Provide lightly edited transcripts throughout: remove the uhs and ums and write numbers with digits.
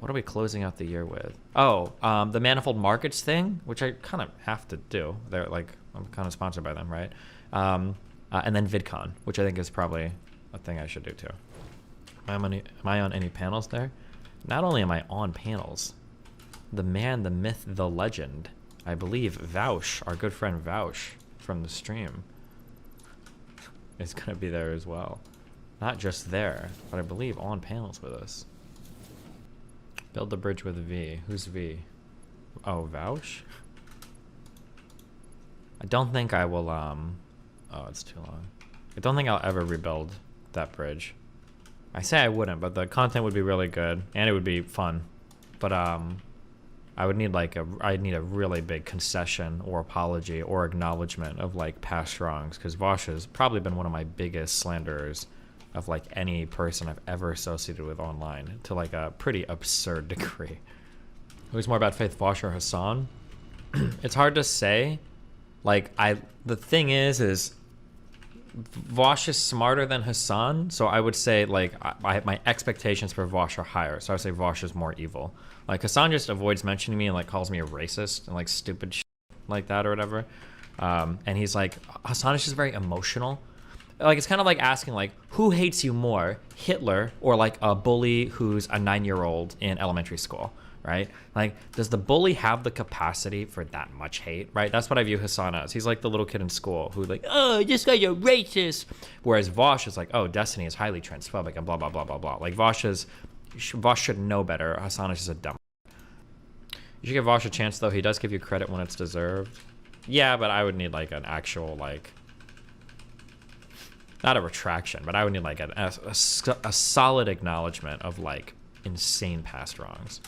What are we closing out the year with? Oh, the Manifold Markets thing, which I kind of have to do. They're like, I'm kind of sponsored by them, right? And then VidCon, which I think is probably a thing I should do too. Am I on any panels there? Not only am I on panels, the man, the myth, the legend, I believe Vaush, our good friend Vaush from the stream, is going to be there as well. Not just there, but I believe on panels with us. Build the bridge with V. Who's V? Oh, Vaush? I don't think I will, oh, it's too long. I don't think I'll ever rebuild that bridge. I say I wouldn't, but the content would be really good, and it would be fun. But, I would need like I'd need a really big concession or apology or acknowledgement of like past wrongs, because Vaush has probably been one of my biggest slanderers of like any person I've ever associated with online, to like a pretty absurd degree. Who's more bad faith, Vaush or Hassan? It's hard to say. Like the thing is Vaush is smarter than Hassan, so I would say like my expectations for Vaush are higher, so I would say Vaush is more evil. Like Hassan just avoids mentioning me and like calls me a racist and like stupid shit like that or whatever. And he's like, Hassan is just very emotional. Like it's kind of like asking like, who hates you more, Hitler or like a bully who's a 9-year-old in elementary school, right? Like, does the bully have the capacity for that much hate, right? That's what I view Hassan as. He's like the little kid in school who like, oh, this guy's a racist. Whereas Vaush is like, oh, Destiny is highly transphobic and blah, blah, blah, blah, blah. Like Vaush should know better. Hassan is just a dumb. You should give Vaush a chance though. He does give you credit when it's deserved. Yeah, but I would need like an actual like, not a retraction, but I would need like a solid acknowledgement of like insane past wrongs.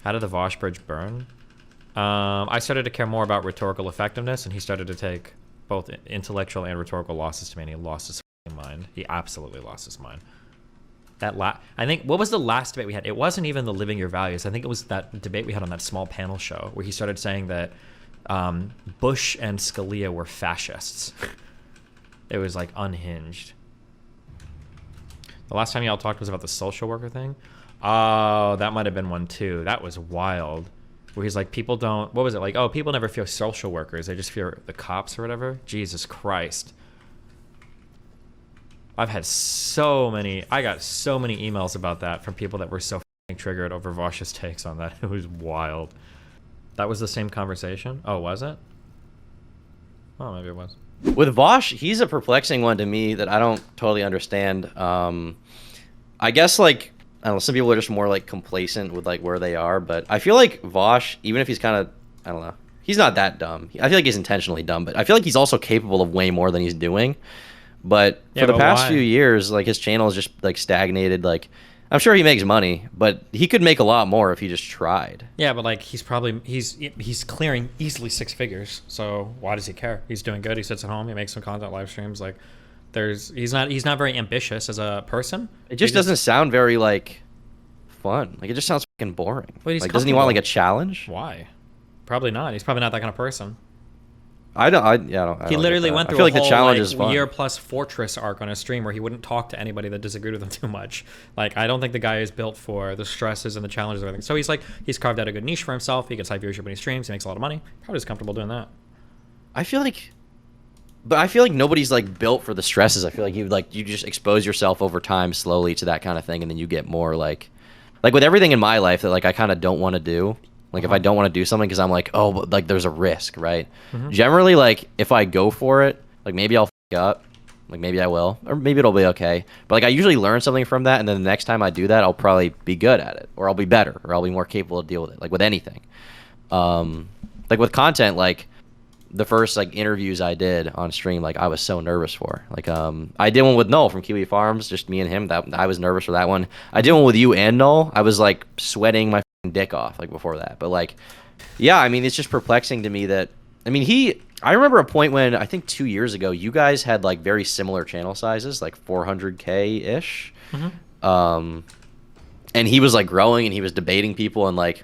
How did the Vaush bridge burn? I started to care more about rhetorical effectiveness, and he started to take both intellectual and rhetorical losses to me, and he lost his mind. He absolutely lost his mind. I think, what was the last debate we had? It wasn't even the living your values. I think it was that debate we had on that small panel show where he started saying that Bush and Scalia were fascists. It was like unhinged. The last time y'all talked was about the social worker thing. Oh, that might have been one too. That was wild. Where he's like, people don't, what was it? Like, oh, people never fear social workers. They just fear the cops or whatever. Jesus Christ. I've had I got so many emails about that from people that were so triggered over Vaush's takes on that. It was wild. That was the same conversation? Oh, was it? Oh, maybe it was. With Vaush, he's a perplexing one to me that I don't totally understand. I guess like, I don't know, some people are just more like complacent with like where they are, but I feel like Vaush, even if he's kind of, I don't know, he's not that dumb. I feel like he's intentionally dumb, but I feel like he's also capable of way more than he's doing. But for the past few years, like his channel is just like stagnated. Like, I'm sure he makes money, but he could make a lot more if he just tried. Yeah, but like he's clearing easily 6 figures. So why does he care? He's doing good. He sits at home. He makes some content, live streams. Like, he's not very ambitious as a person. It just doesn't sound very like fun. Like it just sounds fucking boring. Like, doesn't he want like a challenge? Why? Probably not. He's probably not that kind of person. I don't. He literally went through a whole challenge is fun. year plus Fortress arc on a stream where he wouldn't talk to anybody that disagreed with him too much. Like, I don't think the guy is built for the stresses and the challenges and everything. So he's carved out a good niche for himself. He gets high viewership when he streams. He makes a lot of money. Probably is comfortable doing that. I feel like nobody's like built for the stresses. I feel like you just expose yourself over time slowly to that kind of thing, and then you get more like with everything in my life that like I kind of don't want to do. Like if I don't want to do something because I'm like, oh, but like there's a risk, right? Generally, like if I go for it, like maybe I'll f up, like maybe I will, or maybe it'll be okay. But like I usually learn something from that, and then the next time I do that, I'll probably be good at it, or I'll be better, or I'll be more capable to deal with it. Like with anything, like with content, like the first like interviews I did on stream, like I was so nervous for. Like I did one with Null from Kiwi Farms, just me and him. That I was nervous for that one. I did one with you and Null. I was like sweating my dick off like before that. But like, yeah, I mean, it's just perplexing to me that, I mean, I remember a point when I think 2 years ago, you guys had like very similar channel sizes, like 400K ish. And he was like growing and he was debating people, and like,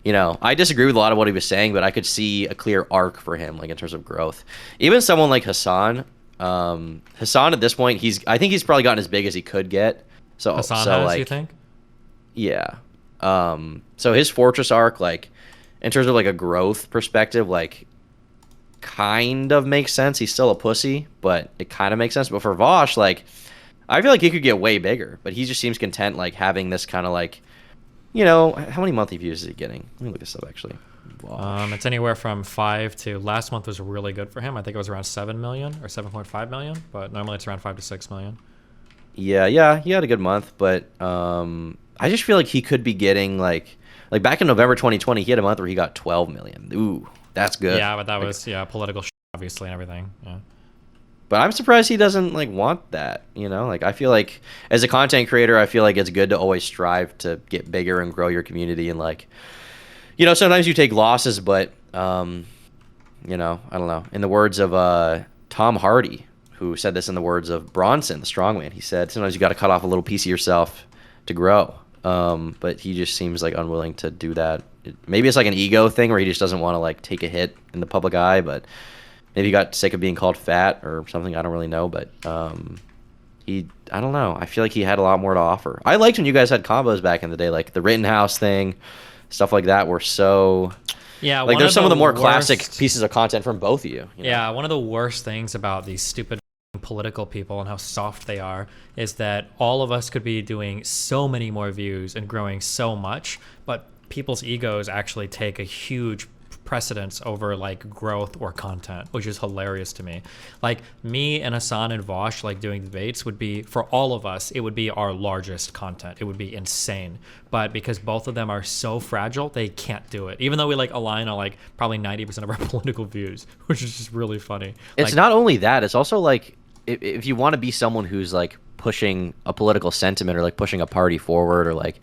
you know, I disagree with a lot of what he was saying, but I could see a clear arc for him, like in terms of growth. Even someone like Hassan, Hassan at this point, I think he's probably gotten as big as he could get. So Hassan so has, like, you think? Yeah. So his Fortress arc, like, in terms of like a growth perspective, like, kind of makes sense. He's still a pussy, but it kind of makes sense. But for Vaush, like, I feel like he could get way bigger, but he just seems content, like, having this kind of like, how many monthly views is he getting? Let me look this up actually. Vaush. It's anywhere from 5 to last month was really good for him. I think it was around 7 million or 7.5 million, but normally it's around 5 to 6 million. Yeah, he had a good month, but I just feel like he could be getting like back in November 2020, he had a month where he got 12 million. Ooh, that's good. Yeah, but that Like, was political obviously and everything. Yeah. but I'm surprised he doesn't like want that, Like I feel like as a content creator, I feel like it's good to always strive to get bigger and grow your community and like sometimes you take losses, but I don't know. In the words of Tom Hardy, who said this in the words of Bronson, the strongman, he said sometimes you got to cut off a little piece of yourself to grow. But he just seems like unwilling to do that. Maybe it's like an ego thing where he just doesn't want to like take a hit in the public eye, but maybe he got sick of being called fat or something. I don't really know, but I don't know. I feel like he had a lot more to offer. I liked when you guys had combos back in the day, like the Rittenhouse thing, stuff like that were so... Yeah, like there's some of the more classic pieces of content from both of you. Yeah, one of the worst things about these stupid political people and how soft they are is that all of us could be doing so many more views and growing so much, but people's egos actually take a huge precedence over like growth or content, which is hilarious to me. Like me and Hassan and Vaush like doing debates would be, for all of us, it would be our largest content. It would be insane. But because both of them are so fragile, they can't do it. Even though we like align on like probably 90% of our political views, which is just really funny. It's like, not only that, it's also like if you want to be someone who's like pushing a political sentiment or like pushing a party forward or like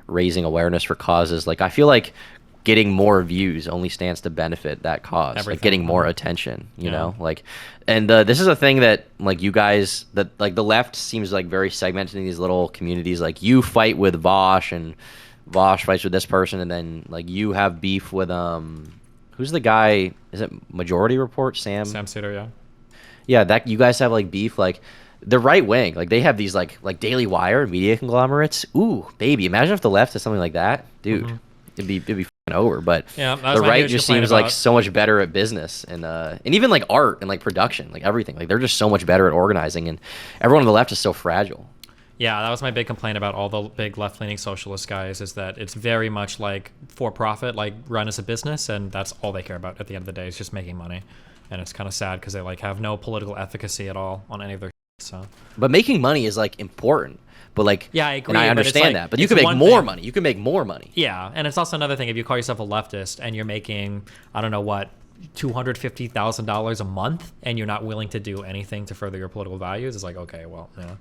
raising awareness for causes, like I feel like getting more views only stands to benefit that cause. Everything. Like getting more attention, you know, like, and this is a thing that like you guys, that like the left seems like very segmented in these little communities. Like you fight with Vaush and Vaush fights with this person, and then like you have beef with who's the guy? Is it Majority Report? Sam Suiter, yeah. Yeah, that you guys have like beef, like the right wing, like they have these like Daily Wire media conglomerates. Ooh, baby, imagine if the left has something like that, dude. It'd be fucking over. But yeah, the right just seems like so much better at business and even like art and like production, like everything. Like they're just so much better at organizing, and everyone on the left is so fragile. Yeah, that was my big complaint about all the big left-leaning socialist guys, is that it's very much like for profit, like run as a business, and that's all they care about at the end of the day is just making money. And it's kind of sad because they like have no political efficacy at all on any of their so. But making money is like important. But like, yeah, I agree. And I understand like, that. But you can make more money. You can make more money. Yeah, and it's also another thing if you call yourself a leftist and you're making, I don't know what, $250,000 a month, and you're not willing to do anything to further your political values. It's like, okay, well, yeah.